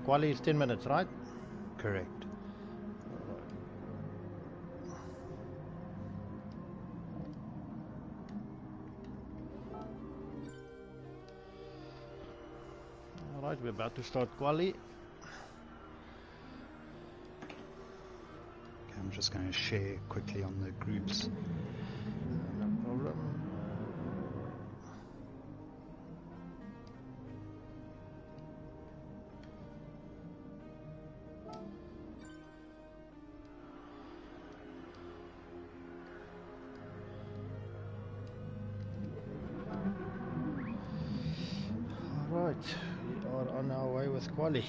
Quali is 10 minutes, right? Correct. Alright, we're about to start quali. Okay, I'm just going to share quickly on the groups. No problem. Alright, we are on our way with quali.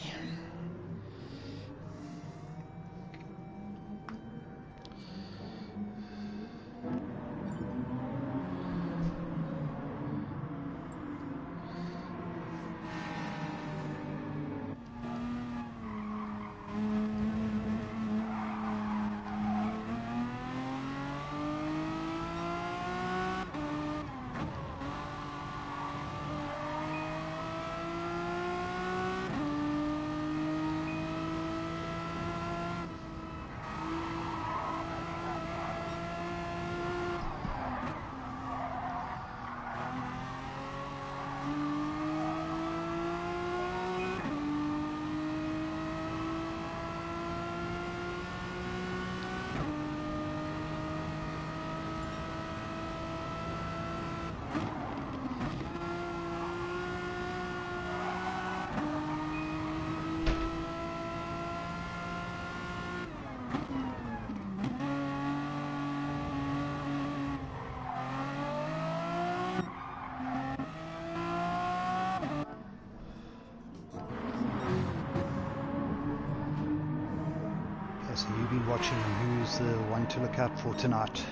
So you've been watching who's the one to look out for tonight.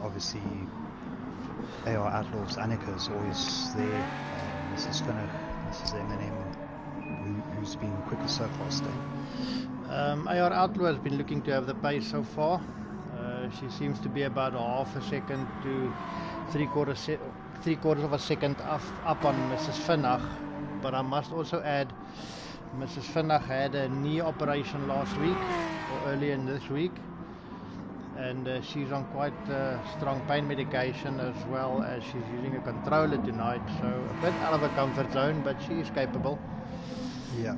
Obviously, AR Outlaws, Annika is always there. Mrs. Finnick, Mrs. Eminem, who's been quicker so far, Stan? AR Outlaw has been looking to have the pace so far. She seems to be about half a second to three quarters of a second up on Mrs. Finnick. But I must also add, Mrs. Finnick had a knee operation last week, or earlier in this week, and she's on quite strong pain medication, as well as she's using a controller tonight, so a bit out of her comfort zone, but she is capable. Yeah,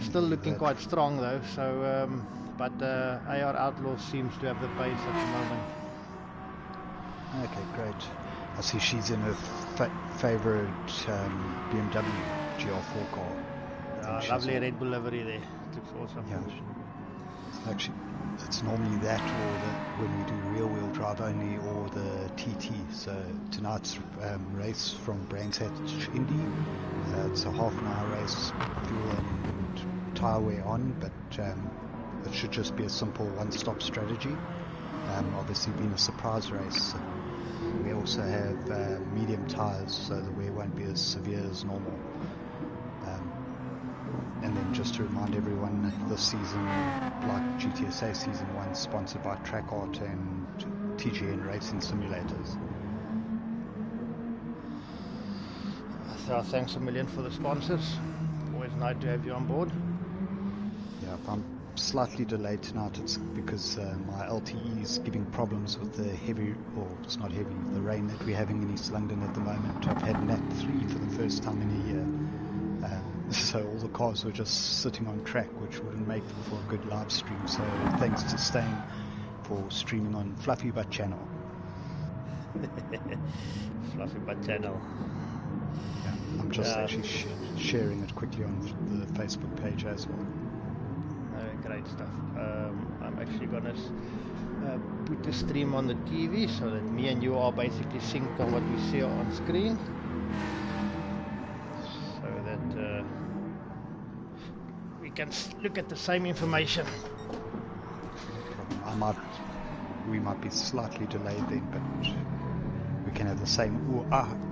still looking quite strong though, so but AR Outlaw seems to have the pace at the moment. Okay, great. I see she's in her favorite BMW GR4 car. Lovely Red Bull livery there. It looks awesome. Yeah, actually, it's normally that, or when we do rear-wheel drive only, or the TT. So tonight's race from Brands Hatch Indy. It's a half-an-hour race, fuel and tyre wear on, but it should just be a simple one-stop strategy. Obviously, being a surprise race, we also have medium tyres, so the wear won't be as severe as normal. And then just to remind everyone, this season, like GTSSA Season 1, sponsored by TrackArt and TGN Racing Simulators. So thanks a million for the sponsors. Always nice to have you on board. Yeah, if I'm slightly delayed tonight, it's because my LTE is giving problems with the heavy, or it's not heavy, the rain that we're having in East London at the moment. I've had NAT 3 for the first time in a year. So all the cars were just sitting on track, which wouldn't make them for a good live stream. So thanks to Stain for streaming on Fluffy Butt channel. Fluffy Butt channel. Yeah, I'm just actually sharing it quickly on the Facebook page as well. Great stuff. I'm actually going to put the stream on the TV so that me and you are basically synced on what we see on screen. So that we can look at the same information. No problem. We might be slightly delayed then, but we can have the same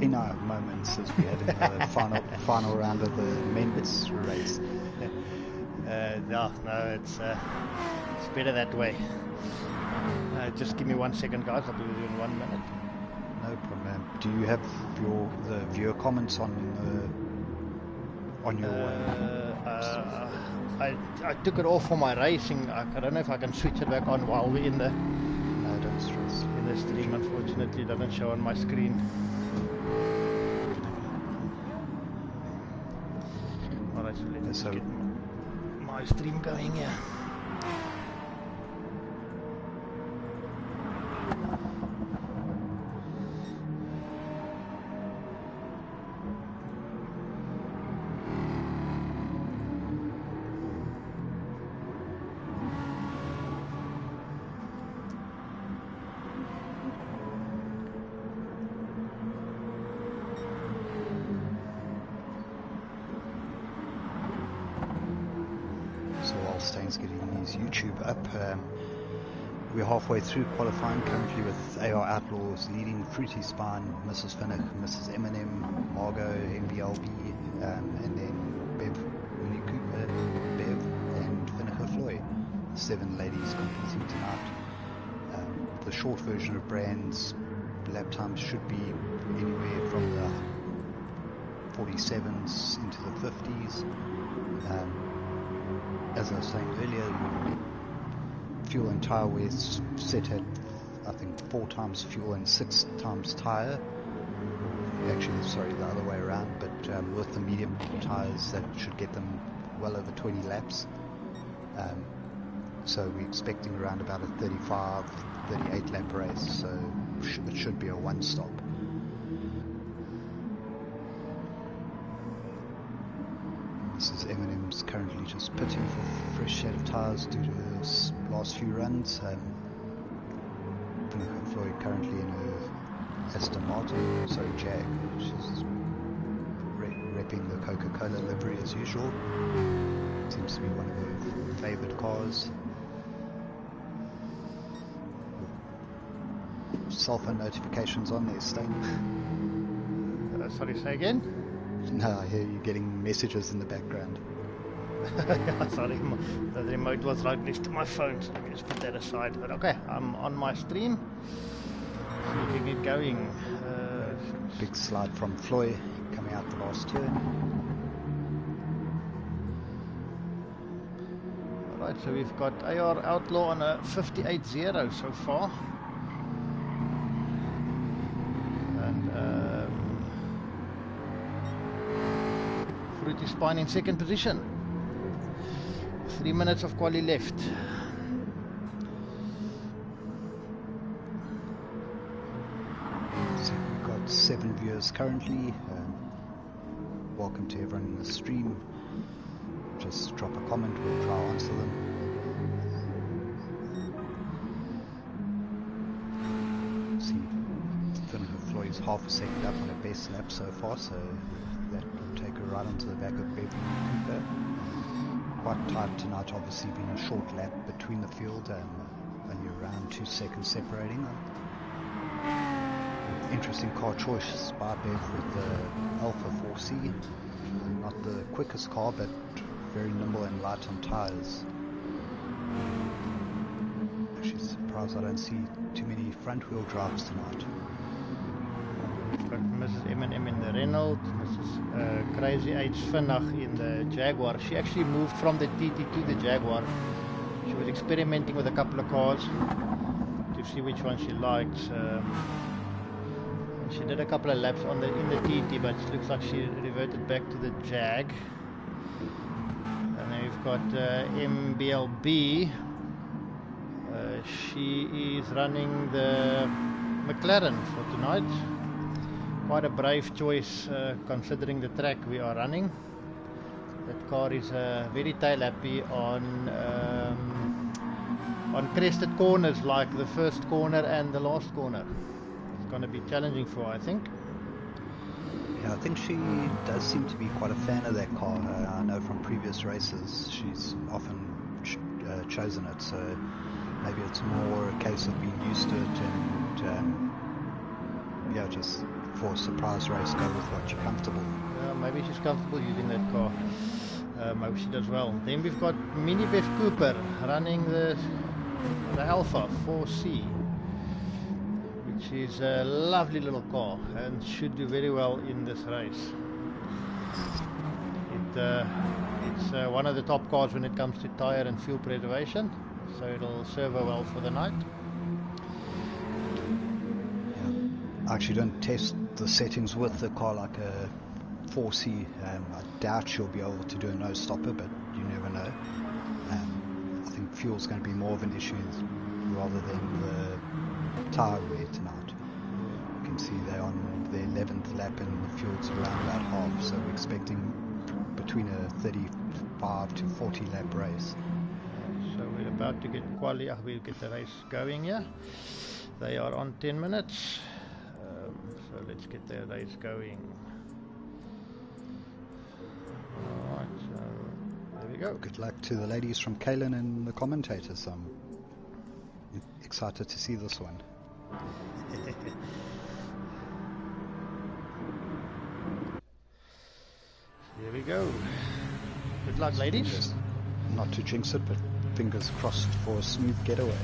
in our moments as we had in the final round of the men's race. No, it's better that way. Just give me 1 second, guys. I'll be with you in 1 minute. No problem. Do you have the viewer comments on your? I took it off for my racing. I don't know if I can switch it back on while we're in the Don't stress. in the stream. Unfortunately, it doesn't show on my screen. Alright, so let's get my stream going here. YouTube up. We're halfway through qualifying currently with AR Outlaws leading, Fruity Spine, Mrs. Finnick, Mrs. Eminem, Margot, MBLB, and then Bev, Mini Cooper, Bev, and Finnick Floyd. 7 ladies competing tonight. The short version of Brand's lap times should be anywhere from the 47s into the 50s. As I was saying earlier, fuel and tyre wear set at, I think, 4 times fuel and 6 times tyre. Actually, sorry, the other way around, but with the medium tyres, that should get them well over 20 laps. So we're expecting around about a 35, 38 lap race, so it should be a one-stop. Mrs. Eminem's currently just pitting for a fresh set of tyres due to her last few runs. Floyd currently in her Aston Martin, sorry, Jag. She's repping the Coca-Cola livery as usual. Seems to be one of her favoured cars. Cell phone notifications on there, Stain. Sorry, say again? No, I hear you getting messages in the background. Sorry, the remote was right next to my phone, so let me just put that aside. But okay, I'm on my stream. So we can get going. Big slide from Floyd coming out the last turn. Alright, so we've got AR Outlaw on a 58.0 so far. Fruity Spine in second position. 3 minutes of quali left. So we've got 7 viewers currently. Welcome to everyone in the stream. Just drop a comment, we'll try to answer them. See, Finnick Floyd is half a second up on her best lap so far, so that will take her right onto the back of Beverly Cooper. Quite tight tonight, obviously being a short lap between the field, only around 2 seconds separating them. Interesting car choice by Bev with the Alpha 4C. Not the quickest car, but very nimble and light on tyres. Actually surprised I don't see too many front wheel drives tonight. We've got Mrs. M&M in the Renault, Mrs. Crazy H Finnick in the Jaguar. She actually moved from the TT to the Jaguar. She was experimenting with a couple of cars to see which one she liked. She did a couple of laps in the TT, but it looks like she reverted back to the Jag. And then we've got MBLB. She is running the McLaren for tonight. Quite a brave choice considering the track we are running. That car is very tail happy on crested corners, like the first corner and the last corner. It's going to be challenging for her, I think. Yeah, I think she does seem to be quite a fan of that car. I know from previous races she's often chosen it, so maybe it's more a case of being used to it and yeah, just for a surprise race go with what you're comfortable. Maybe she's comfortable using that car. Maybe she does well. Then we've got Mini Bev Cooper running the Alpha 4C, which is a lovely little car and should do very well in this race. it's one of the top cars when it comes to tire and fuel preservation, so it'll serve her well for the night. I actually don't test the settings with the car like a 4C. I doubt she'll be able to do a no stopper, but you never know. I think fuel's going to be more of an issue rather than the tyre wear tonight. You can see they're on the 11th lap and the fuel's around about half, so we're expecting between a 35 to 40 lap race. So we're about to get we'll get the race going here. They are on 10 minutes. So let's get the race going. Alright, so there we go. Good luck to the ladies from Kalen and the commentators. I'm excited to see this one. Here we go. Good luck, ladies. Not to jinx it, but fingers crossed for a smooth getaway.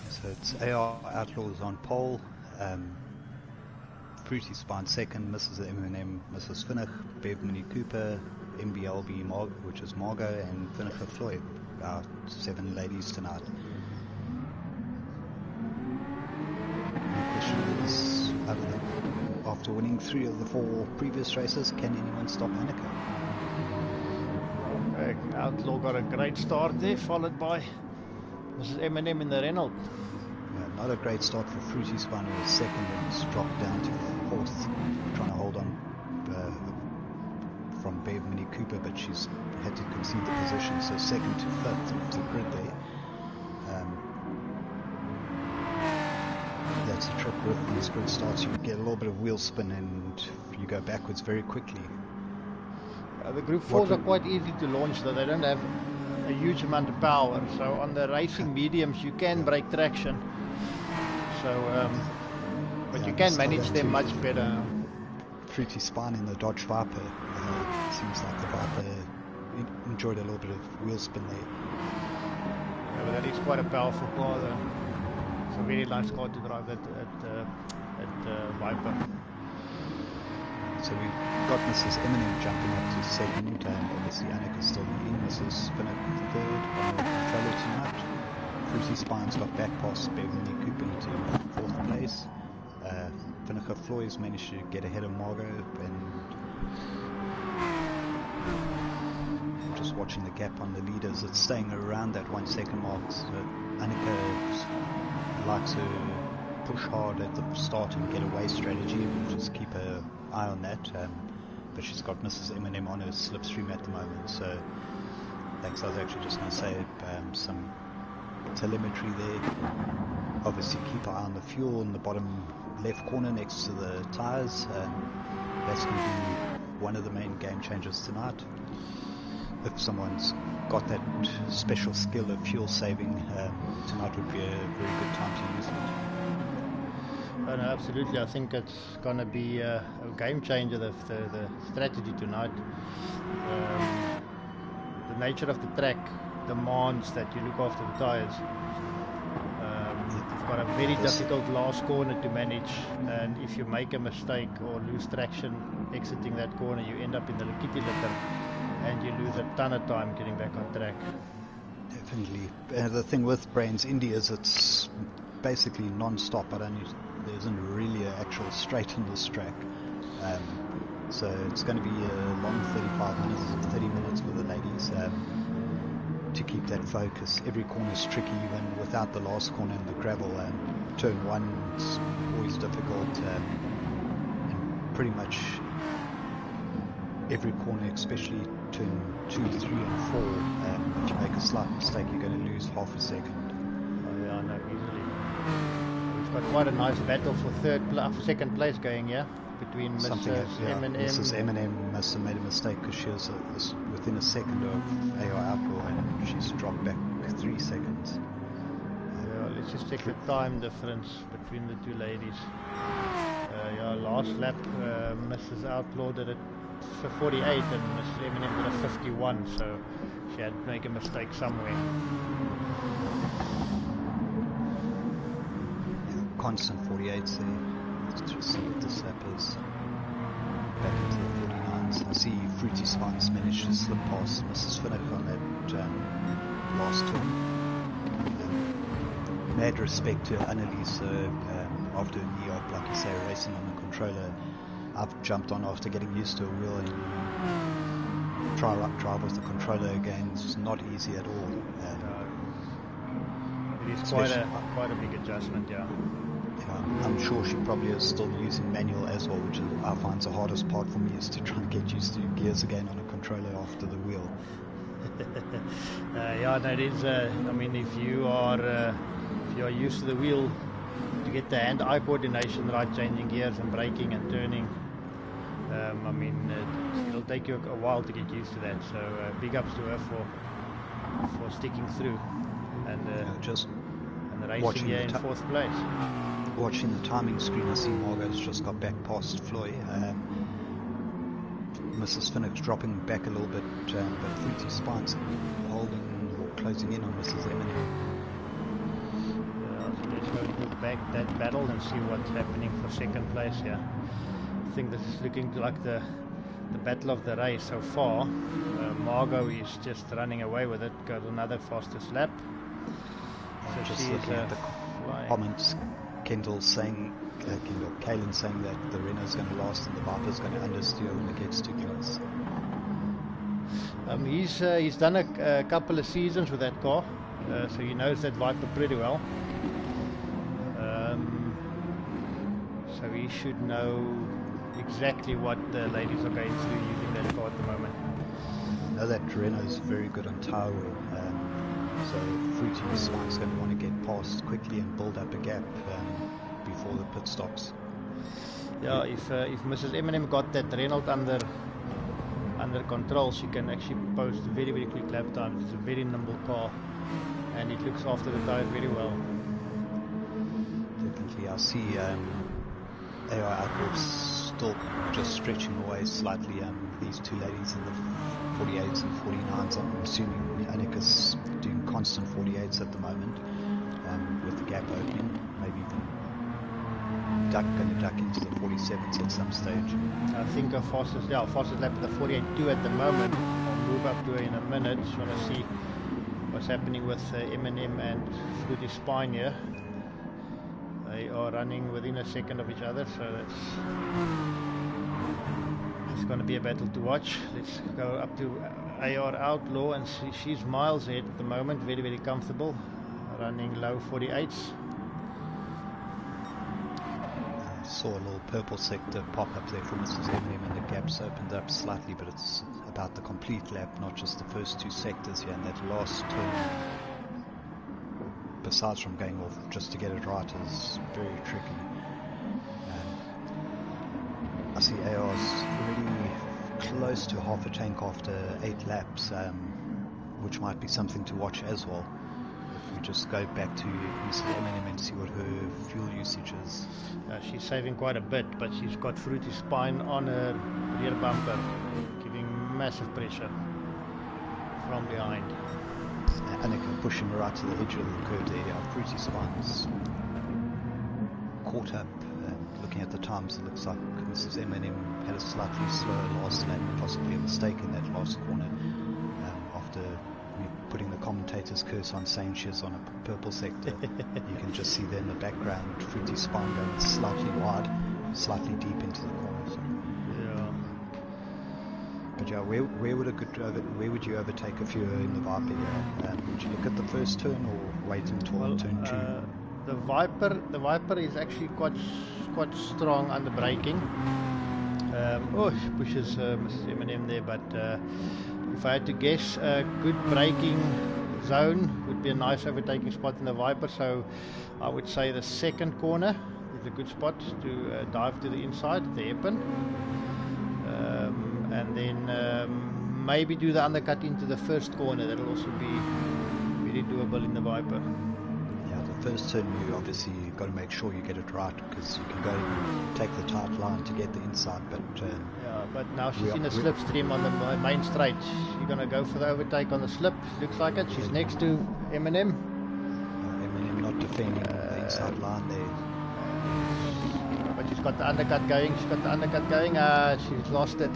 So it's AR Outlaws on pole, Fruity Spine second, Mrs. M&M, Mrs. Finnich, Bev Mini Cooper, MBLB, which is Margot, and Finnicher Floyd. Our 7 ladies tonight. The question is, after winning 3 of the 4 previous races, can anyone stop Annika? Outlaw got a great start there, followed by Mrs. M&M in the Renault. Yeah, not a great start for Fruity Spine, who was second and was dropped down to 4th, trying to hold on from Bev Mini Cooper, but she's had to concede the position, so 2nd to 5th to grid there. That's the trick with these grid starts. You get a little bit of wheel spin and you go backwards very quickly. The Group 4s are quite easy to launch, though. They don't have a huge amount of power, so on the racing mediums you can break traction, so but you can manage them much better. Fruity Spine in the Dodge Viper, seems like the Viper enjoyed a little bit of wheel spin there. Yeah, but that is quite a powerful car though. It's a very nice car to drive at Viper. So we've got Mrs. Eminem jumping up to 2nd, and obviously Annika's still leading. Mrs. Finnick 3rd on the controller tonight. Fruity Spine's got back past Beverly Cooper into 4th place. Finnicher Floyd's managed to get ahead of Margot, and just watching the gap on the leaders, it's staying around that 1 second mark. So Annika likes to push hard at the start and get away strategy. We'll just keep an eye on that. But she's got Mrs. M&M on her slipstream at the moment. So thanks. I was actually just going to say some telemetry there. Obviously keep an eye on the fuel in the bottom left corner next to the tyres. That's going to be one of the main game changers tonight. If someone's got that special skill of fuel saving, tonight would be a very good time to use it. Oh, no, absolutely. I think it's going to be a game changer, the strategy tonight. The nature of the track demands that you look after the tyres. You've got a very difficult last corner to manage, and if you make a mistake or lose traction exiting that corner, you end up in the kitty litter and you lose a ton of time getting back on track. Definitely. The thing with Brains Indy is it's basically non-stop. There isn't really an actual straight in this track. So it's going to be a long 30 minutes for the ladies to keep that focus. Every corner is tricky, even without the last corner in the gravel. Turn 1 is always difficult, and pretty much every corner, especially turn 2, 3 and 4, if you make a slight mistake you're going to lose half a second. Oh yeah, I know, easily. We've got quite a nice battle for second place going here between Mrs. M&M. Mrs. M&M must have made a mistake because she was within a second of AR Outlaw and she's dropped back 3 seconds. Yeah, let's just check the time difference between the two ladies. Last lap Mrs. Outlaw did it for 48 and Mrs. Eminem got a 51, so she had to make a mistake somewhere. Constant 48s there. Let's just see what this lap is. Back into the 49s. I see Fruity Spines managed to slip past Mrs. Finnick on that last turn. Mad respect to Annalise after a knee op, like you say, racing on the controller. I've jumped on after getting used to a wheel and drive with the controller again. It's not easy at all. It is quite a big adjustment, yeah. I'm sure she probably is still using manual as well, which I find the hardest part for me, is to try and get used to gears again on a controller after the wheel. Yeah, that is. I mean, if you are used to the wheel, to get the hand-eye coordination right, changing gears and braking and turning, I mean, it'll take you a while to get used to that. So big ups to her for sticking through and racing here in 4th place. Watching the timing screen, I see Margot's just got back past Floy. Mrs. Finnick's dropping back a little bit, but Fruity Spines holding or closing in on Mrs. Eminem. So let's go look back that battle and see what's happening for 2nd place here. I think this is looking like the battle of the race so far. Margot is just running away with it, got another fastest lap. So just looking at the comments, Kaylin saying that the Renault's going to last and the Viper's going to understeer when it gets too close. He's done a couple of seasons with that car, so he knows that Viper pretty well. So he should know exactly what the ladies are going through using that car at the moment. I know that Renault's very good on tyre wear, so Fruity Spine's going to want to get past quickly and build up a gap before the pit stops. Yeah, if Mrs. Eminem got that Renault under control, she can actually post very, very quick lap times. It's a very nimble car, and it looks after the tyre very well. Definitely, I see AI Outlaws still just stretching away slightly. These two ladies in the 48s and 49s. I'm assuming Annika's doing constant 48s at the moment, with the gap opening. Maybe even going to duck into the 47s at some stage. I think our fastest lap at the 48.2 at the moment. I'll move up to her in a minute. Just want to see what's happening with Eminem and Fruity Spine here. They are running within a second of each other, so it's going to be a battle to watch. Let's go up to AR Outlaw and see. She's miles ahead at the moment, very, very comfortable, running low 48s. Saw a little purple sector pop up there for Mrs. Eminem, and the gaps opened up slightly, but it's about the complete lap, not just the first 2 sectors here. And that last turn, besides from going off just to get it right, is very tricky. I see AR's already close to half a tank after 8 laps, which might be something to watch as well. If we just go back to Mrs. Eminem and see what her fuel usage is. She's saving quite a bit, but she's got Fruity Spine on her rear bumper, giving massive pressure from behind. Annika pushing right to the edge of the curve there. Fruity Spine's caught up. Looking at the times, it looks like Mrs. Eminem had a slightly slower last lap, possibly a mistake in that last corner. After putting the commentator's curse on saying she's on a purple sector, you can just see there in the background Fruity Spine going slightly wide, slightly deep into the corner. So. Yeah. But yeah, where would you overtake if you were in the Viper here? Would you look at the first turn or wait until turn 2? The Viper is actually quite strong under braking. She pushes Mrs. Eminem there, but if I had to guess, a good braking zone would be a nice overtaking spot in the Viper. So I would say the 2nd corner is a good spot to dive to the inside, the hairpin, and then maybe do the undercut into the 1st corner. That'll also be very doable in the Viper. Yeah, the first turn you obviously got to make sure you get it right, because you can go take the tight line to get the inside, but yeah, but now she's in a slipstream on the main straight. She's gonna go for the overtake on the slip. Looks like it. She's next to Eminem. Eminem not defending the inside line there. But she's got the undercut going. She's lost it.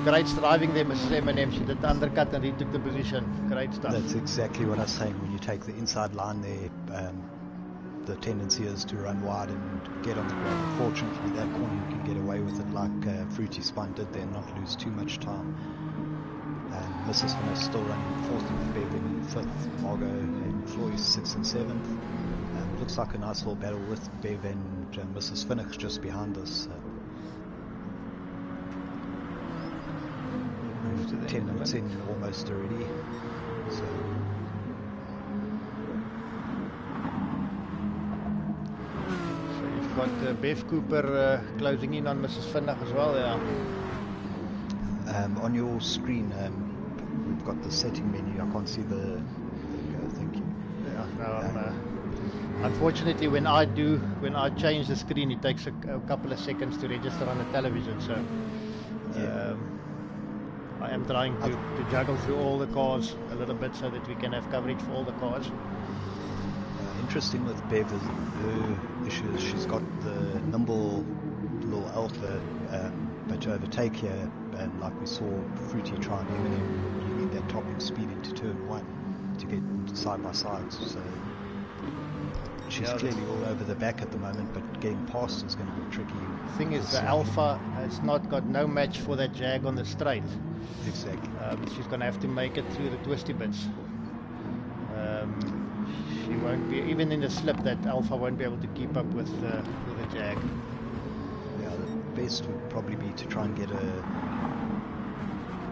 Great driving there, Mrs. Eminem. She did the undercut and retook the position. Great stuff. That's exactly what I was saying. When you take the inside line there, the tendency is to run wide and get on the ground. Fortunately, that corner you can get away with it like Fruity Spine did there and not lose too much time. Mrs. Finnish still running 4th with Bev in 5th, Margot and Floyd 6th and 7th. Looks like a nice little battle with Bev and Mrs. Finnish just behind us. 10 minutes in almost already. So you've got Bev Cooper closing in on Mrs. Finnish as well, yeah. On your screen, we've got the setting menu. I can't see the thank you. Yeah, no, unfortunately, when I change the screen, it takes a couple of seconds to register on the television. So I am trying to juggle through all the cars a little bit so that we can have coverage for all the cars. Interesting with Bev is her issue is she's got the nimble little Alpha, but to overtake here, and like we saw Fruity try and Eminem, you need that topping speed into turn 1 to get side by sides. So she's clearly all over the back at the moment, but getting past is going to be tricky. The thing is, the Alpha has not got no match for that Jag on the straight. Exactly. She's going to have to make it through the twisty bits. She won't be, even in the slip, that Alpha won't be able to keep up with the Jag. Yeah, the best would probably be to try and get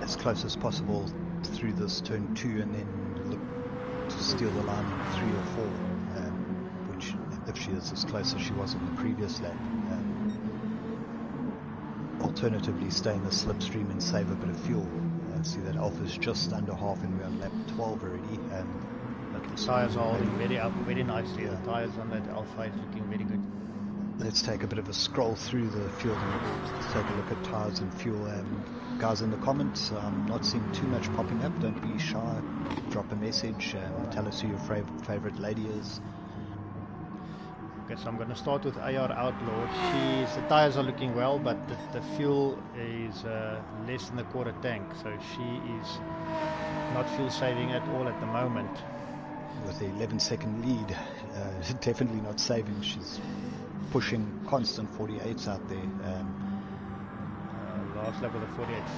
as close as possible through this turn 2 and then look to steal the line in 3 or 4, which if she is as close as she was in the previous lap. Alternatively, stay in the slipstream and save a bit of fuel. See that Alpha's just under half and we're on lap 12 already. But the tyres are holding very nicely. The tyres on that Alpha is looking very good. Let's take a bit of a scroll through the field and take a look at tyres and fuel. Guys in the comments, I'm not seeing too much popping up. Don't be shy. Drop a message. Tell us who your favourite lady is. Okay, so I'm going to start with AR Outlaw. The tyres are looking well, but the fuel is less than a quarter tank, so she is not fuel saving at all at the moment. With the 11-second lead, definitely not saving. She's pushing constant 48s out there. Last lap with a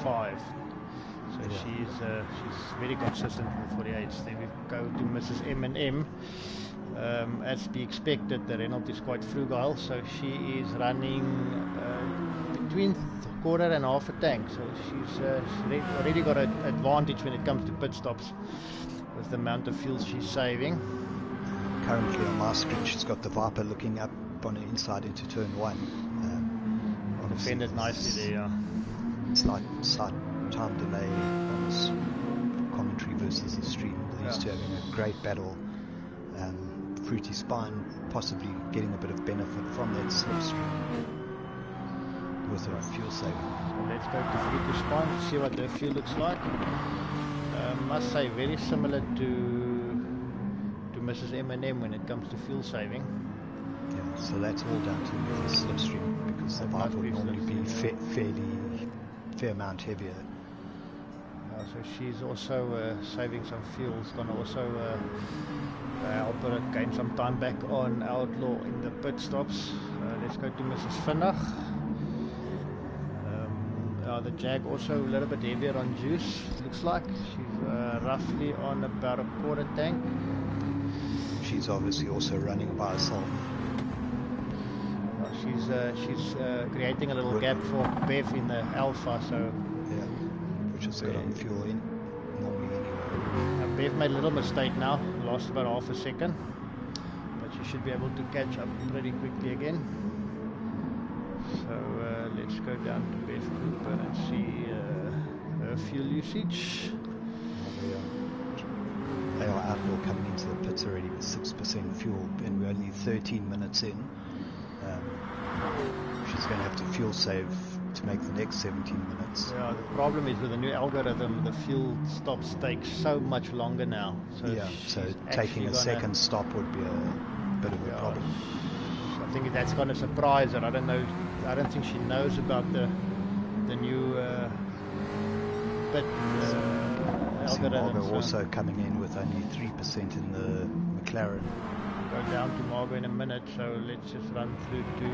48.5. So she's very consistent with 48s. Then we go to Mrs. M&M. As be expected, the Renault is quite frugal, so she is running between quarter and half a tank. So she's already got an advantage when it comes to pit stops with the amount of fuel she's saving. Currently on my screen, she's got the Viper looking up on the inside into turn 1. Defended nicely there. Yeah. Slight time delay on this commentary versus the stream. These two having a great battle. Fruity Spine possibly getting a bit of benefit from that slipstream with her fuel saving. So let's go to Fruity Spine and see what their fuel looks like. Must say very similar to Mrs. M&M when it comes to fuel saving. Yeah, so that's all down to the slipstream, because the Viper would normally be fair amount heavier. So she's also saving some fuel. It's going to also help her gain some time back on Outlaw in the pit stops. Let's go to Mrs. Finnish. The Jag also a little bit heavier on juice, looks like. She's roughly on about a quarter tank. She's obviously also running by herself. She's creating a little gap for Bev in the Alpha, so yeah, which is good on fuel in normally anyway. Bev made a little mistake now, lost about half a second, but she should be able to catch up pretty quickly again. So let's go down to Bev Cooper and see her fuel usage. AR Outlaw coming into the pits already with 6% fuel, and we're only 13 minutes in. She's going to have to fuel save to make the next 17 minutes. Yeah, the problem is with the new algorithm, the fuel stops take so much longer now. So yeah, so taking a second stop would be a bit of a problem. I think that's going to surprise her. I don't know. I don't think she knows about the new bit algorithm. Margot also coming in with only 3% in the McLaren. Go down to Margot in a minute, so let's just run through to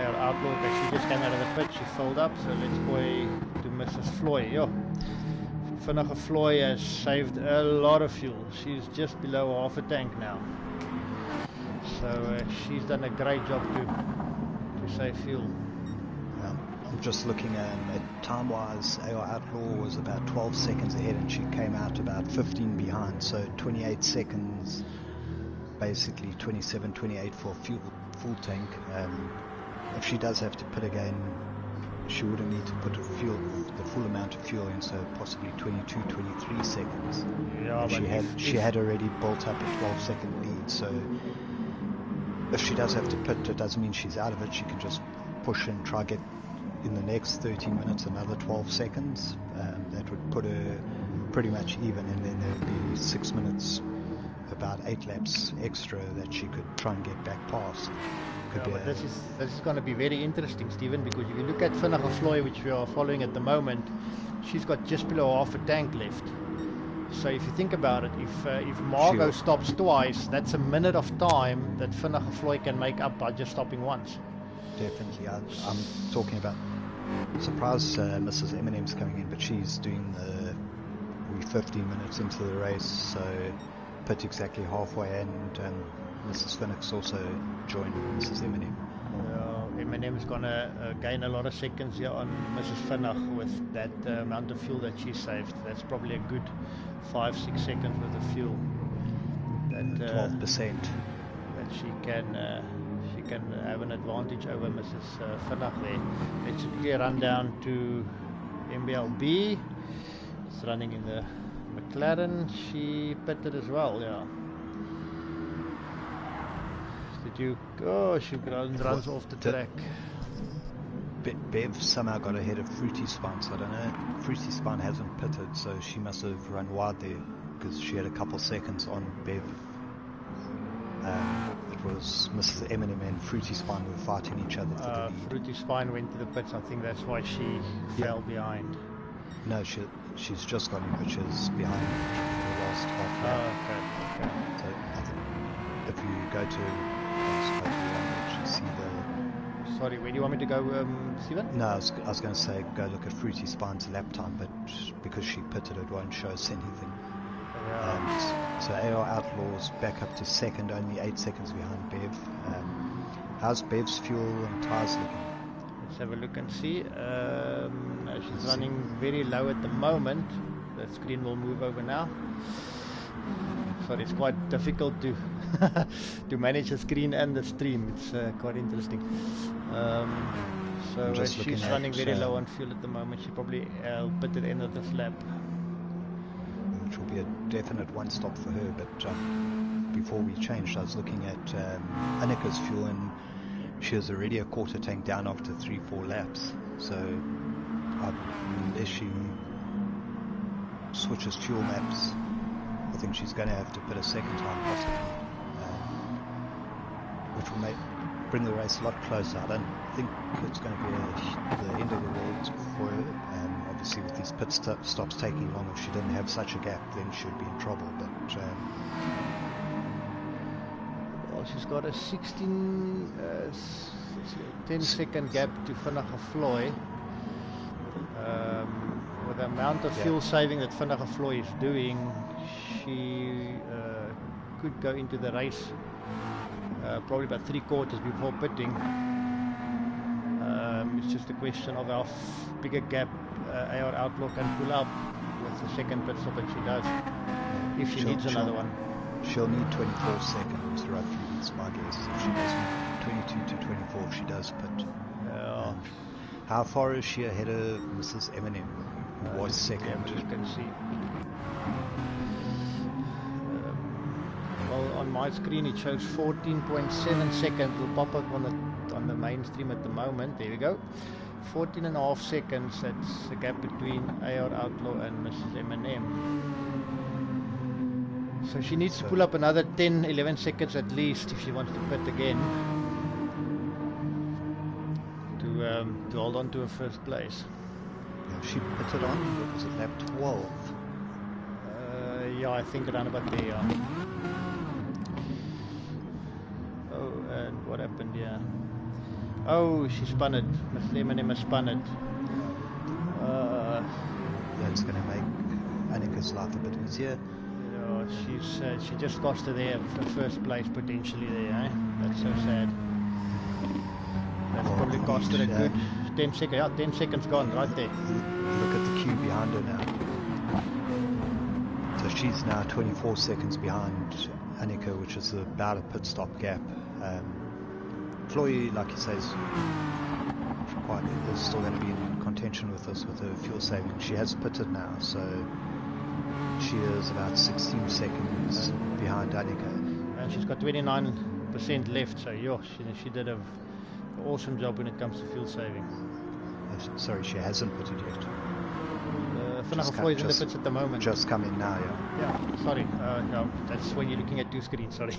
our Outlaw. She just came out of the pit, she filled up, so let's go to Mrs. Floy. Yo, Vinnige Floy has saved a lot of fuel. She's just below half a tank now, so she's done a great job to save fuel. I'm just looking at time-wise, AR Outlaw was about 12 seconds ahead and she came out about 15 behind, so 28 seconds, basically 27, 28 for full tank. If she does have to pit again, she wouldn't need to put the full amount of fuel in, so possibly 22, 23 seconds. Yeah, and she had already built up a 12-second lead, so if she does have to pit, it doesn't mean she's out of it. She can just push and try get in the next 30 minutes another 12 seconds. That would put her pretty much even, and then there would be 6 minutes, about 8 laps extra that she could try and get back past. But this is going to be very interesting, Stephen, because if you look at Vinnige Floy, which we are following at the moment, she's got just below half a tank left. So if you think about it, if Margot stops twice, that's a minute of time that Vinnige Floy can make up by just stopping once. Definitely. I'm talking about, surprise, Mrs. Eminem's coming in, but she's doing we're 15 minutes into the race, so pit exactly halfway, and Mrs. Finnick's also joined Mrs. Eminem. Eminem's going to gain a lot of seconds here on Mrs. Finnick with that amount of fuel that she saved. That's probably a good 5-6 seconds worth of fuel. That 12%. That she can have an advantage over Mrs. Finnick there. Let's quickly run down to MBLB. It's running in the McLaren. She pitted as well, yeah. She runs off the track. Bev somehow got ahead of Fruity Spine, so I don't know. Fruity Spine hasn't pitted, so she must have run wide there because she had a couple seconds on Bev. It was Mrs. Eminem and Fruity Spine were fighting each other for the lead. Fruity Spine went to the pits. I think that's why she fell behind. No, she's just got in, which is behind the last half lap. Okay. So I think if you go to see the... Sorry, where do you want me to go, Stephen? No, I was going to say go look at Fruity Spine's lap time, but because she pitted, it won't show us anything. Yeah. So AR Outlaws back up to second, only 8 seconds behind Bev. How's Bev's fuel and tyres looking? Let's have a look and see. She's running very low at the moment. The screen will move over now. Sorry, it's quite difficult to to manage the screen and the stream. It's quite interesting. So she's running very low on fuel at the moment. She probably pit at the end of this lap. Which will be a definite one stop for her. But before we changed, I was looking at Annika's fuel, and she was already a quarter tank down after 3-4 laps. So unless she switches fuel maps, I think she's going to have to pit a second time possibly, which will bring the race a lot closer. I don't think it's going to be the end of the world for her. Obviously with these pit stops taking long, if she didn't have such a gap, then she'd be in trouble. But well, she's got a 10-second gap to Vinnige Floy. With the amount of fuel saving that Vinnige Floy is doing, she could go into the race probably about 3/4 before pitting. It's just a question of how big a gap AR Outlaw can pull up with the second pit stop that she does, if she needs another one. She'll need 24 seconds roughly, is my guess. If she does 22 to 24, she does pit. How far is she ahead of Mrs. Eminem, who was second? You can see. Well, on my screen it shows 14.7 seconds. It'll pop up on the mainstream at the moment. There we go. 14.5 seconds. That's the gap between AR Outlaw and Mrs. M&M. So she needs to pull up another 10-11 seconds at least if she wants to pit again to hold on to her first place. Yeah, she pitted on, what was it, lap 12? Yeah, I think around about there, yeah. Oh, and what happened here? Oh, she spun it. Mrs. M&M has spun it. That's going to make Annika's life a bit easier. Yeah, she just lost her there for first place potentially there, eh? That's so sad. That's probably cost her a good 10 seconds. Yeah, 10 seconds gone right there. Look at the queue behind her now. So she's now 24 seconds behind Annika, which is about a pit stop gap. Floy, like you say, is still going to be in contention with us with her fuel saving. She has pitted now, so she is about 16 seconds behind Annika. And she's got 29% left, so yeah, she did an awesome job when it comes to fuel saving. Sorry, she hasn't pitted yet. Vanaf Floy is in the pits at the moment. Just come in now, yeah. Yeah, sorry. No, that's when you're looking at two screens, sorry.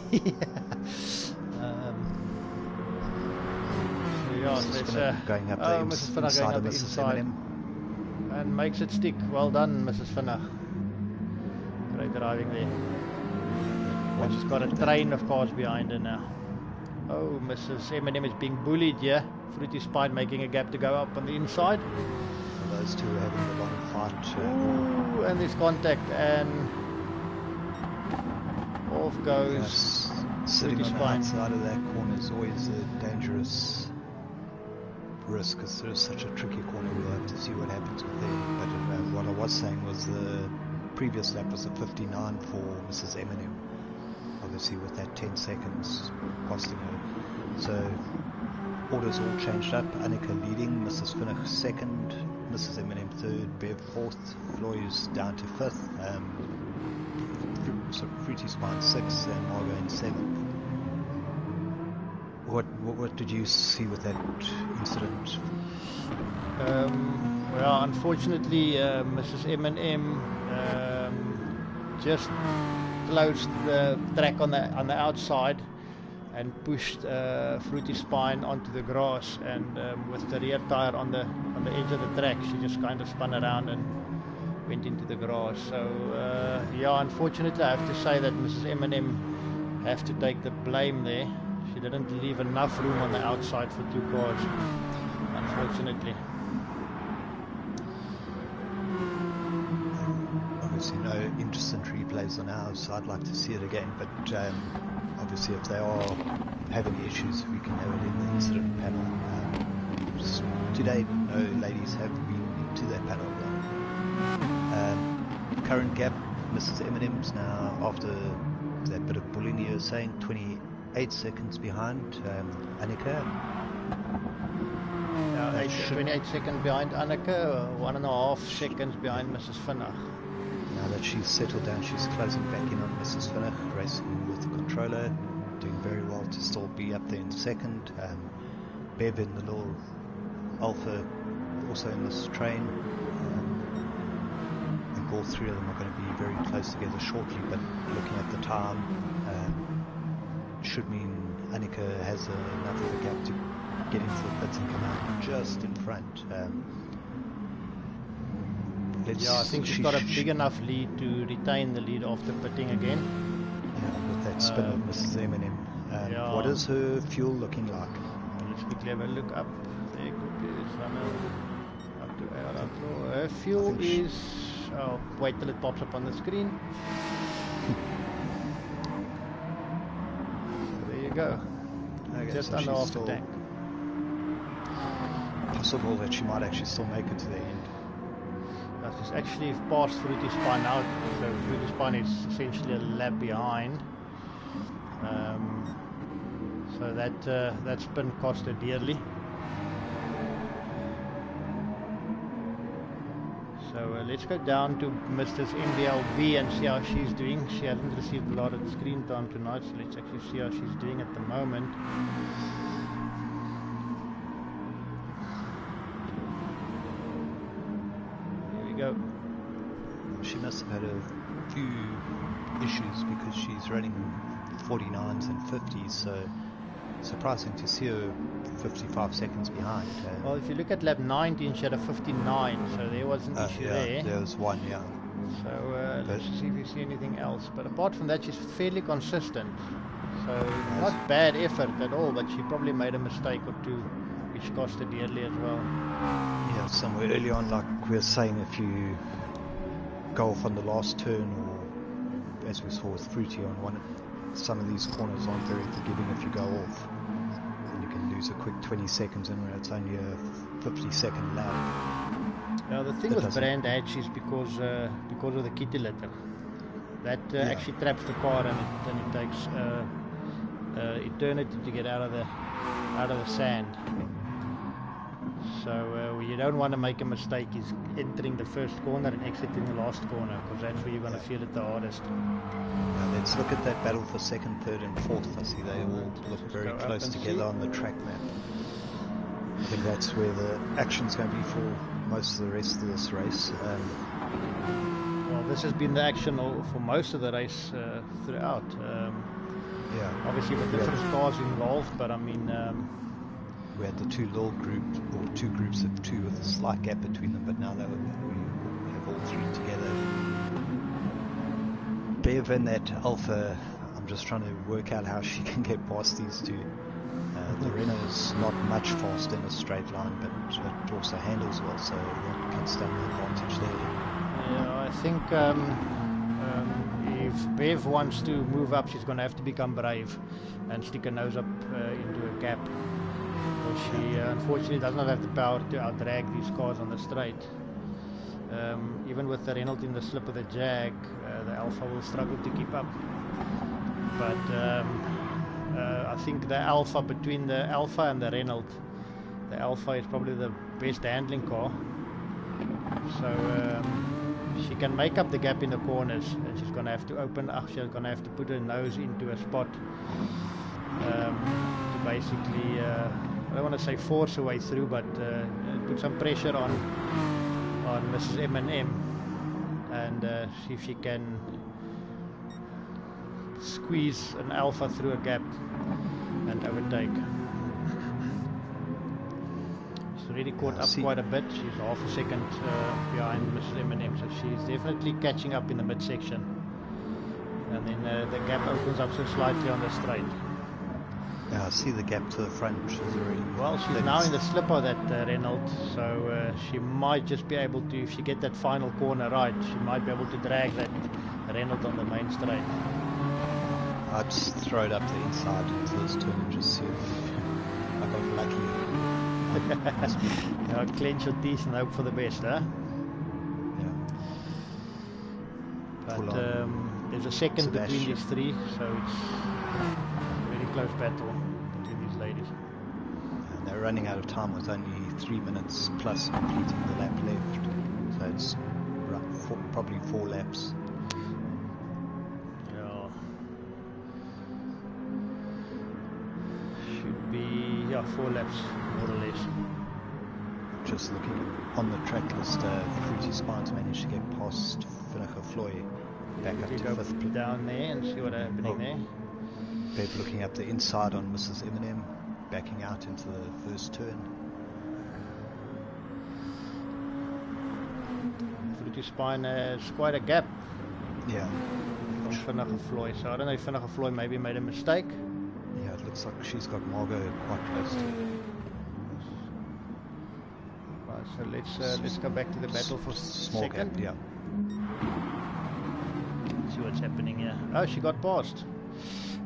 Yeah, it's going up Mrs. Vinach going up the inside and makes it stick. Well done, Mrs. Vinach. Great driving there. But she's got a train of cars behind her now. Oh, Mrs. M&M is being bullied here. Fruity Spine making a gap to go up on the inside. Well, those two are having a long fight. Ooh, and there's contact and off goes sitting on the outside of that corner is always a dangerous risk because there's such a tricky corner. We'll have to see what happens with them. But what I was saying was the previous lap was a 59 for Mrs. M&M. Obviously with that 10 seconds costing her. So orders all changed up. Annika leading, Mrs. Vinach second, Mrs. M&M third, Bev fourth, Floy's down to fifth, so Fruity Spine sixth, and Margot in seventh. What did you see with that incident? Well, unfortunately, Mrs. M&M just closed the track on the outside and pushed Fruity Spine onto the grass, and with the rear tire on the edge of the track, she just kind of spun around and went into the grass. So yeah, unfortunately, I have to say that Mrs. M&M have to take the blame there. She didn't leave enough room on the outside for two cars, unfortunately. Obviously no interest in replays on ours, so I'd like to see it again, but obviously if they are having issues, we can have it in the incident panel. Today, no ladies have been into that panel. Current gap, Mrs. M&M's now, after that bit of bullying you were saying, 28 seconds behind Annika. 28 seconds behind Annika, 1.5 seconds behind Mrs. Vinach. Now that she's settled down, she's closing back in on Mrs. Vinach, racing with the controller, doing very well to still be up there in second. Bev in the little Alpha, also in this train. I think all three of them are going to be very close together shortly, but looking at the time, should mean Annika has enough of a gap to get into the pits and come out just in front. Yeah, I think she's got a big enough lead to retain the lead after pitting again. Yeah, with that spin of Mrs. M&M. Yeah. What is her fuel looking like? Let's quickly have a look up. There, up to AR. Her fuel is... Oh, wait till it pops up on the screen. So there you go. Okay, just so under half the tank. Possible that she might actually still make it to the end. She's actually passed Fruity Spine out, so Fruity Spine is essentially a lap behind. So that spin cost her dearly. So So let's go down to Mrs. MBLB and see how she's doing. She hasn't received a lot of screen time tonight, so let's actually see how she's doing at the moment. Here we go. She must have had a few issues because she's running 49s and 50s, so surprising to see her 55 seconds behind. Well, if you look at lap 19, she had a 59, so there was an issue there. There was one, yeah. So let's see if we see anything else. But apart from that, she's fairly consistent. So not bad effort at all, but she probably made a mistake or two, which cost her dearly as well. Yeah, somewhere early on, like we were saying, if you go off on the last turn, or as we saw with Fruity on one, some of these corners aren't very forgiving if you go off. And you can lose a quick 20 seconds in where it's only a 50-second lap. Now the thing with Brand Hatch is because of the kitty litter. That actually traps the car, and it takes eternity to get out of the sand. So you don't want to make a mistake is entering the first corner and exiting the last corner, because that's where you're going to feel it the hardest. Now let's look at that battle for second, third and fourth. I see they all look very close together on the track map. I think that's where the action's going to be for most of the rest of this race. Well, this has been the action for most of the race throughout. Obviously with different cars involved, but I mean... we had the two little groups, or two groups of two with a slight gap between them, but now we have all three together. Bev and that Alpha, I'm just trying to work out how she can get past these two. The Renault's not much fast in a straight line, but it also handles well, so that can stand the advantage there. Yeah, I think if Bev wants to move up, she's going to have to become brave and stick her nose up into a gap. Because she unfortunately does not have the power to out-drag these cars on the straight. Even with the Renault in the slip of the Jag, the Alpha will struggle to keep up. But I think the Alpha, between the Alpha and the Renault, the Alpha is probably the best handling car. So she can make up the gap in the corners, and she's going to have to she's going to have to put her nose into a spot to basically, I don't want to say force her way through, but put some pressure on Mrs. M&M and see if she can squeeze an Alpha through a gap and overtake. She's already caught up quite a bit. She's half a second behind Mrs. M&M, so she's definitely catching up in the midsection. And then the gap opens up so slightly on the straight. Yeah, I see the gap to the front. Well, she's now in the slip of that Renault, so she might just be able to, if she get that final corner right, she might be able to drag that Renault on the main straight. I'd just throw it up the inside into this turn and just see if I got lucky. Clench your teeth and hope for the best, huh? Yeah. But there's a second between these three, so it's a very close battle between these ladies. And they're running out of time with only 3 minutes plus completing the lap left, so it's probably 4 laps. Should be 4 laps more or less. Just looking on the track list, Fruity Spine's managed to get past Finnacher Floy back up to 5th. Down there and see what's happening there. Bev looking up the inside on Mrs. M&M, backing out into the first turn. Fruity Spine has quite a gap. Yeah. From Finnacher Floy, so I don't know if Finnacher Floy maybe made a mistake. Yeah, it looks like she's got Margot quite close to her. Right, so let's go back to the battle for second. Gap, yeah. See what's happening here. Oh, she got past.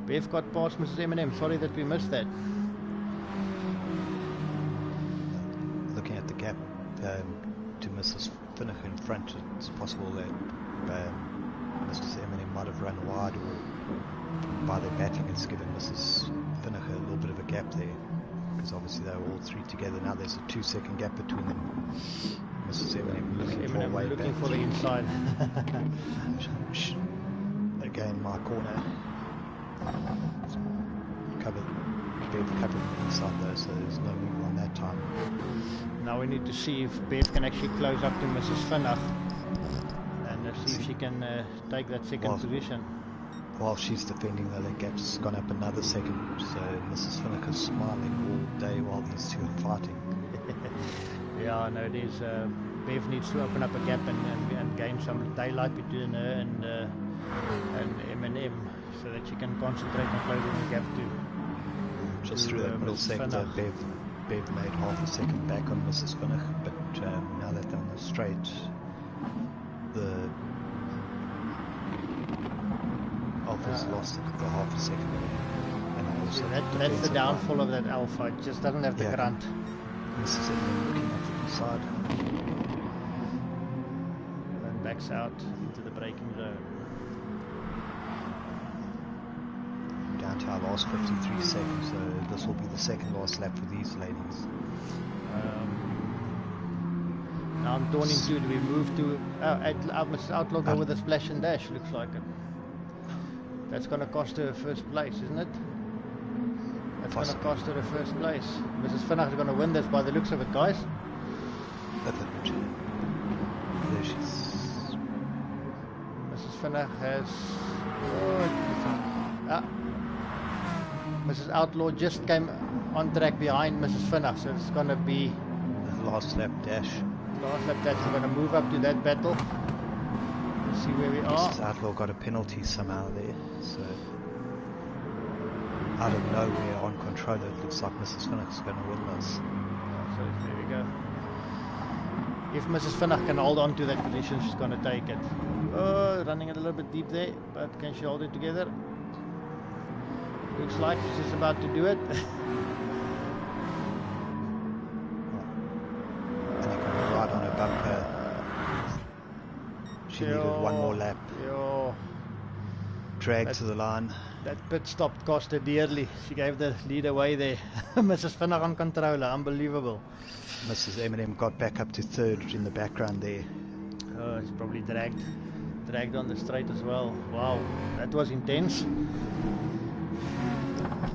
Bev got past Mrs. M&M. Sorry that we missed that. Looking at the gap to Mrs. Finnacher in front, it's possible that Mrs. M&M might have run wide, or by their batting it's given Mrs. Finnacher a little bit of a gap there, because obviously they were all three together. Now there's a 2-second gap between them. Mrs. Eminem looking for a Eminem way looking back. for the inside. Again, my corner. Covered the inside though, so there's no move on that time. Now we need to see if Bev can actually close up to Mrs. Finnach and see if she can take that second position. While she's defending, though, that gap's gone up another second, so Mrs. Finnach is smiling all day while these two are fighting. Yeah, no, it is. Bev needs to open up a gap and gain some daylight between her and M&M so that she can concentrate on closing the gap too. Just through that middle sector, Bev made half a second back on Mrs. Finnach, but now that they're on the straight, the Alpha's lost the half a second. And also that's the downfall of that Alpha. It just doesn't have the grunt. Mrs. Eminem looking at the inside. And backs out into the braking zone. Down to our last 53 seconds, so this will be the second last lap for these ladies. Now I'm torn into, do we move to Mrs. Outlaw go with a splash and dash, looks like it. That's going to cost her first place, isn't it? That's going to cost her the first place. Mrs. Finnach is going to win this by the looks of it, guys. There she is. Mrs. Finnach has... Mrs. Outlaw just came on track behind Mrs. Finnach, so it's going to be... the last lap dash. Last lap dash. We're going to move up to that battle. Let's see where we are. Mrs. Outlaw got a penalty somehow there, so... out of nowhere on controller, it looks like Mrs. Finnach's going to win this. So there we go. If Mrs. Finnach can hold on to that position, she's going to take it. Oh, running it a little bit deep there, but can she hold it together? Looks like she's about to do it. And they're going to ride on a bumper. She needed one more lap. Drag to the line. That pit stop cost her dearly. She gave the lead away there. Mrs. Finnach on controller, unbelievable. Mrs. Eminem got back up to third in the background there. Oh, it's probably dragged on the straight as well. Wow, that was intense.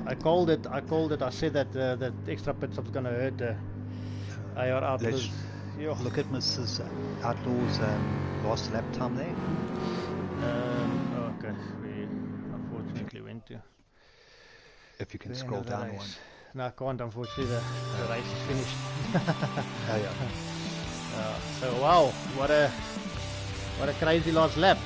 I called it. I said that that extra pit stop's gonna hurt AR Outlaws. Look at Mrs. Outlaw's last lap time there. Okay, we unfortunately went to. If you can scroll down one. No, I can't. Unfortunately, the race is finished. Oh yeah. So wow, what a crazy last lap.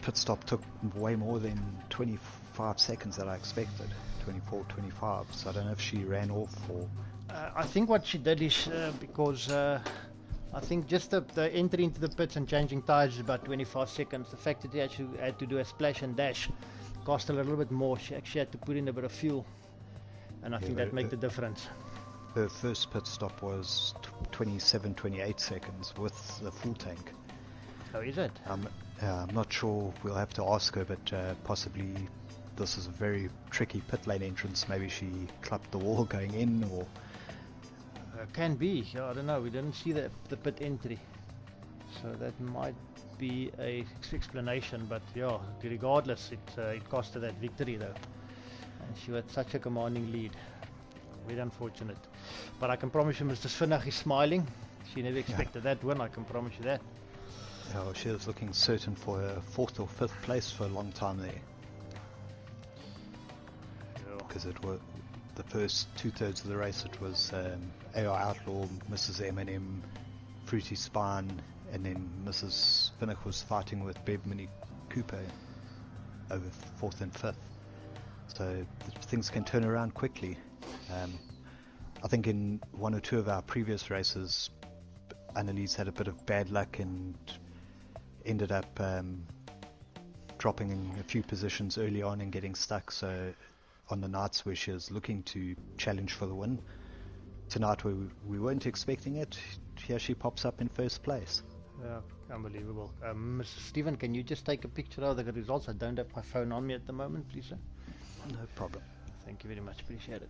Pit stop took way more than 25 seconds that I expected. 24, 25. So I don't know if she ran off or... I think what she did is because I think just the entry into the pits and changing tyres is about 25 seconds. The fact that she actually had to do a splash and dash cost her a little bit more. She actually had to put in a bit of fuel, and I think that made the difference. Her first pit stop was 27, 28 seconds with the full tank. Oh, is it? I'm not sure. We'll have to ask her, but possibly this is a very tricky pit lane entrance. Maybe she clubbed the wall going in, or... Can be. I don't know. We didn't see the pit entry, so that might be a explanation. But yeah, regardless, it cost her that victory though, and she had such a commanding lead. Very unfortunate. But I can promise you, Mr. Finnach is smiling. She never expected that win. I can promise you that. Yeah, well, she was looking certain for her 4th or 5th place for a long time there. Because it was the first 2/3 of the race. It was AR Outlaw, Mrs. Eminem, Fruity Spine, and then Mrs. Finnach was fighting with Bev Mini Cooper over 4th and 5th. So things can turn around quickly. I think in 1 or 2 of our previous races, Annalise had a bit of bad luck and ended up dropping in a few positions early on and getting stuck. So on the nights where she was looking to challenge for the win, tonight we weren't expecting it, here she pops up in 1st place. Yeah, unbelievable. Mr. Stephen, can you just take a picture of the results? I don't have my phone on me at the moment, please, sir. No problem. Thank you very much. Appreciate it.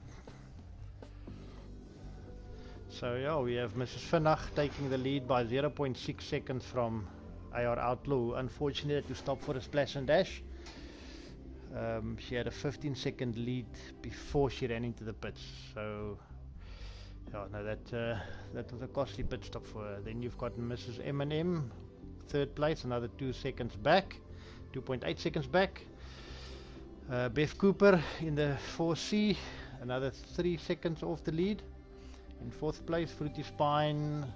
So yeah, we have Mrs. Vinach taking the lead by 0.6 seconds from AR Outlaw, who unfortunately had to stop for a splash and dash. She had a 15-second lead before she ran into the pits. So yeah, no, that was a costly pit stop for her. Then you've got Mrs. M&M, third place, another 2 seconds back, 2.8 seconds back. Bev Cooper in the 4C, another 3 seconds off the lead. In fourth place, Fruity Spine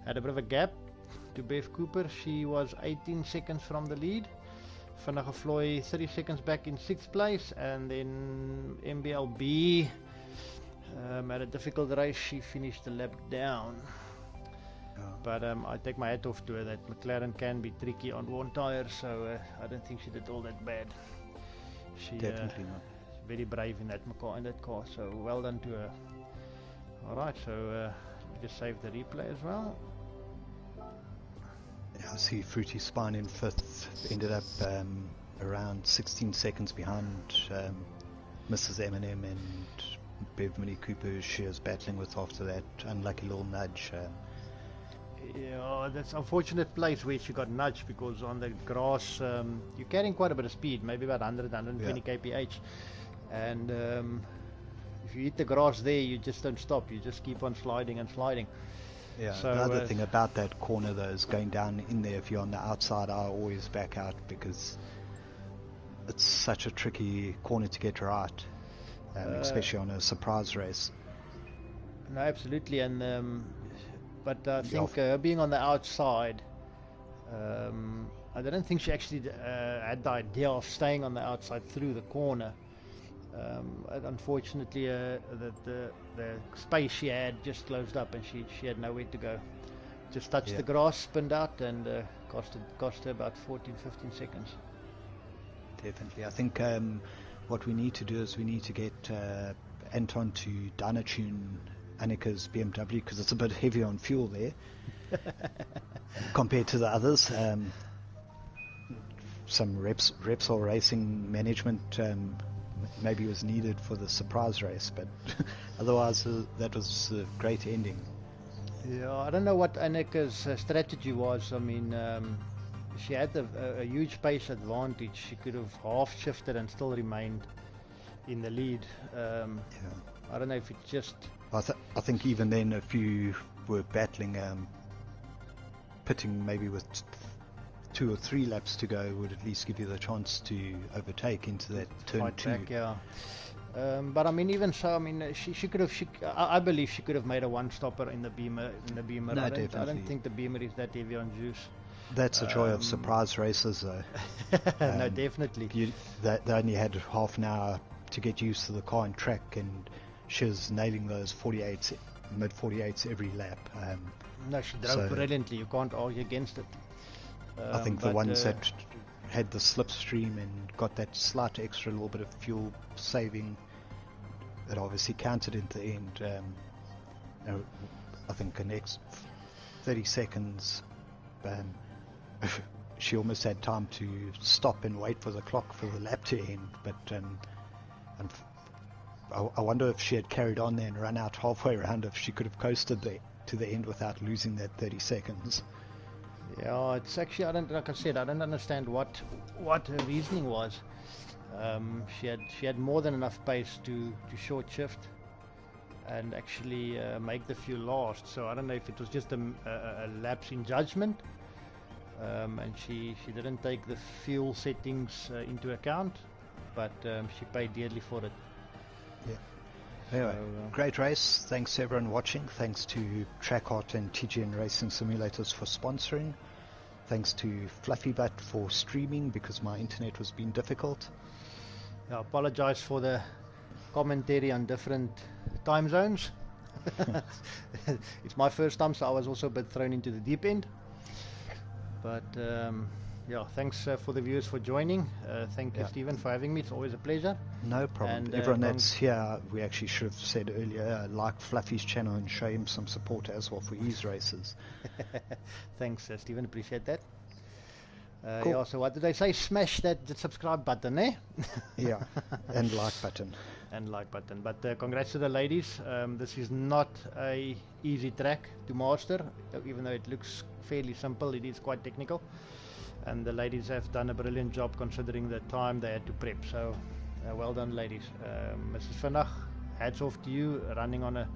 had a bit of a gap to Bev Cooper. She was 18 seconds from the lead. Vinage Floy 30 seconds back in sixth place, and then MBLB had a difficult race. She finished the lap down. But I take my hat off to her that McLaren can be tricky on one tire, so I don't think she did all that bad. She Definitely not. Very brave in that car, so well done to her. Alright, so just save the replay as well. Yeah, I see Fruity Spine in fifth, ended up around 16 seconds behind Mrs. M&M and Bev Mini Cooper she was battling with after that unlucky little nudge. Yeah, that's unfortunate place where she got nudged, because on the grass you're carrying quite a bit of speed, maybe about 100, 120 kph, and if you hit the grass there, you just don't stop, you just keep on sliding and sliding. Yeah, so, the other thing about that corner though is going down in there. If you're on the outside, I always back out because it's such a tricky corner to get right, especially on a surprise race. No, absolutely, and but I think being on the outside, I don't think she actually had the idea of staying on the outside through the corner. Unfortunately, the space she had just closed up, and she had nowhere to go. Just touched the grass, spinned out, and cost her about 14-15 seconds. Definitely. I think what we need to do is we need to get Anton to Dynatune Annika's BMW, because it's a bit heavy on fuel there compared to the others. Some Repsol Racing management maybe was needed for the surprise race, but otherwise that was a great ending. Yeah, I don't know what Annika's strategy was. I mean, she had a huge pace advantage. She could have half shifted and still remained in the lead. I don't know if it's just... I think even then, if you were battling, pitting maybe with 2 or 3 laps to go, would at least give you the chance to overtake into that turn 2. Back, yeah. But I mean, even so, I mean, she could have. I believe she could have made a one-stopper in the Beamer. No, I definitely. I don't think the Beamer is that heavy on juice. That's the joy of surprise races, though. No, definitely. They only had half an hour to get used to the car and track, and she was nailing those 48s, mid 48s every lap. No, she drove brilliantly. You can't argue against it. I think the ones that had the slipstream and got that slight extra little bit of fuel saving, it obviously counted in the end. I think the next 30 seconds, she almost had time to stop and wait for the clock for the lap to end. But I wonder if she had carried on there and run out halfway around, if she could have coasted to the end without losing that 30 seconds. Yeah, it's actually, like I said, I don't understand what her reasoning was. She had more than enough pace to short shift and actually make the fuel last. So I don't know if it was just a lapse in judgment, and she didn't take the fuel settings into account, but she paid dearly for it. Yeah. Anyway, great race. Thanks to everyone watching. Thanks to Trackart and TGN Racing Simulators for sponsoring. Thanks to Fluffy Butt for streaming, because my internet was being difficult. I apologize for the commentary on different time zones. It's my first time, so I was also a bit thrown into the deep end. But yeah, thanks for the viewers for joining. Thank you, Stephen, for having me. It's always a pleasure. No problem. And everyone that's here, we actually should have said earlier, like Fluffy's channel and show him some support as well for his races. Thanks, Stephen. Appreciate that. Cool. Yeah, so what did I say? Smash that subscribe button, eh? Yeah, and like button. And like button. But congrats to the ladies. This is not a easy track to master, even though it looks fairly simple. It is quite technical, and the ladies have done a brilliant job considering the time they had to prep. So well done, ladies. Mrs. Vanacht, hats off to you, running on a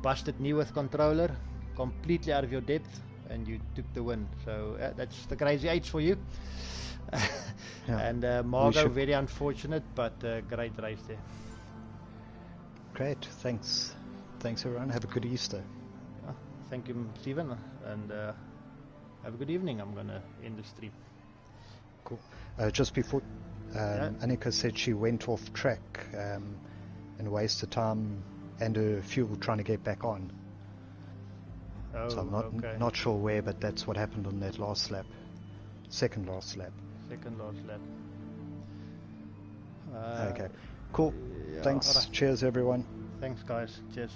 busted knee with controller, completely out of your depth, and you took the win. So that's the crazy eights for you. Yeah. And Margot, very unfortunate, but great race there. Great, thanks everyone. Have a good Easter. Thank you, Stephen, and have a good evening. I'm gonna end the stream. Cool. Just before, Annika said she went off track and wasted time and her fuel trying to get back on. Oh, so I'm not sure where, but that's what happened on that last lap, second last lap. Okay, cool. Yeah, thanks. right. Cheers, everyone. Thanks, guys. Cheers.